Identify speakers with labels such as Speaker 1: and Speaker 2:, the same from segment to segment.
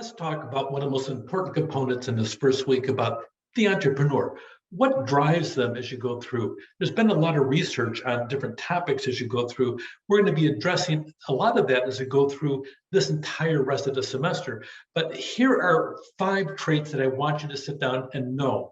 Speaker 1: let's talk about one of the most important components in this first week about the entrepreneur. What drives them as you go through? There's been a lot of research on different topics as you go through. We're going to be addressing a lot of that as we go through this entire rest of the semester. But here are 5 traits that I want you to sit down and know.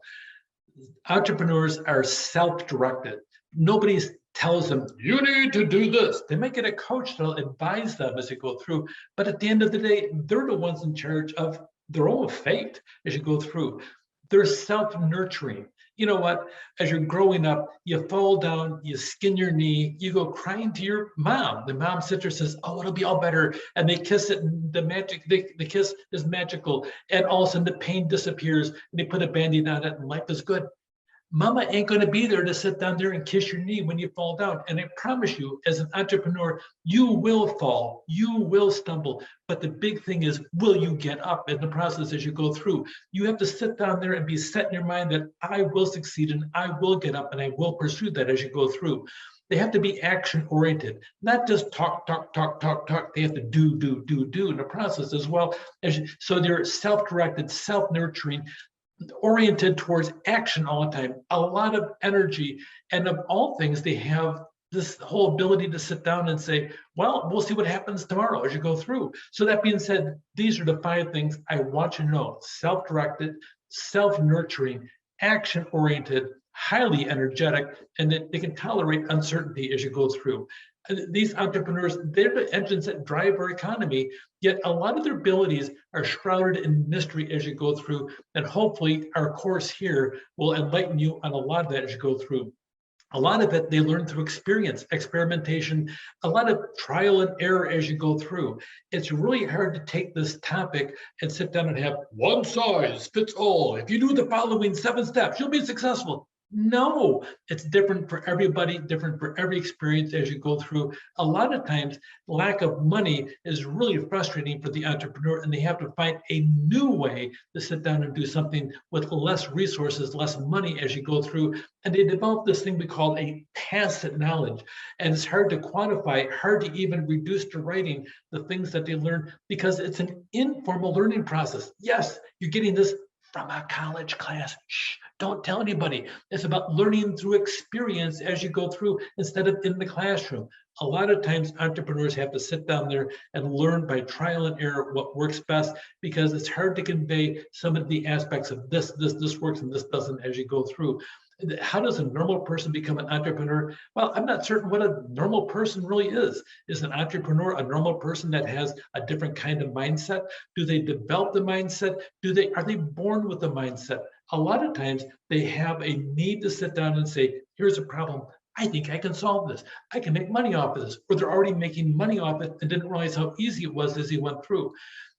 Speaker 1: Entrepreneurs are self-directed. Nobody tells them, you need to do this. They might get a coach that'll advise them as they go through, but at the end of the day, they're the ones in charge of their own fate as you go through. They're self-nurturing. You know what? As you're growing up, you fall down, you skin your knee, you go crying to your mom. The mom sits there and says, oh, it'll be all better. And they kiss it, and the kiss is magical. And all of a sudden the pain disappears, and they put a Band-Aid on it, and life is good. Mama ain't going to be there to sit down there and kiss your knee when you fall down. And I promise you, as an entrepreneur, you will fall, you will stumble. But the big thing is, will you get up in the process as you go through? You have to sit down there and be set in your mind that I will succeed and I will get up and I will pursue that as you go through. They have to be action oriented, not just talk. They have to do in the process as well. So they're self-directed, self-nurturing, oriented towards action all the time, a lot of energy. And of all things, they have this whole ability to sit down and say, well, we'll see what happens tomorrow as you go through. So that being said, these are the 5 things I want you to know: self-directed, self-nurturing, action-oriented, highly energetic, and that they can tolerate uncertainty as you go through. These entrepreneurs, they're the engines that drive our economy, yet a lot of their abilities are shrouded in mystery as you go through, and hopefully our course here will enlighten you on a lot of that as you go through. A lot of it they learn through experience, experimentation, a lot of trial and error as you go through. It's really hard to take this topic and sit down and have one size fits all. If you do the following 7 steps, you'll be successful. No, it's different for everybody, different for every experience as you go through. A lot of times, lack of money is really frustrating for the entrepreneur, and they have to find a new way to sit down and do something with less resources, less money as you go through. And they develop this thing we call a tacit knowledge. And it's hard to quantify, hard to even reduce to writing the things that they learn, because it's an informal learning process. Yes, you're getting this from a college class. Shh, don't tell anybody. It's about learning through experience as you go through instead of in the classroom. A lot of times entrepreneurs have to sit down there and learn by trial and error what works best, because it's hard to convey some of the aspects of this works and this doesn't as you go through. How does a normal person become an entrepreneur? Well, I'm not certain what a normal person really is. Is an entrepreneur a normal person that has a different kind of mindset? Do they develop the mindset? Are they born with the mindset? A lot of times they have a need to sit down and say, here's a problem. I think I can solve this. I can make money off of this. Or they're already making money off it and didn't realize how easy it was as he went through.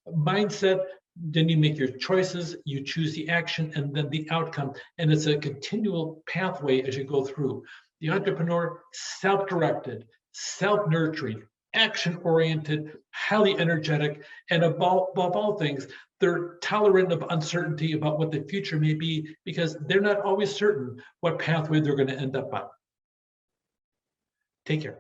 Speaker 1: Mindset. Then you make your choices, you choose the action, and then the outcome. And it's a continual pathway as you go through. The entrepreneur, self-directed, self-nurturing, action-oriented, highly energetic, and above all things, they're tolerant of uncertainty about what the future may be, because they're not always certain what pathway they're going to end up on. Take care.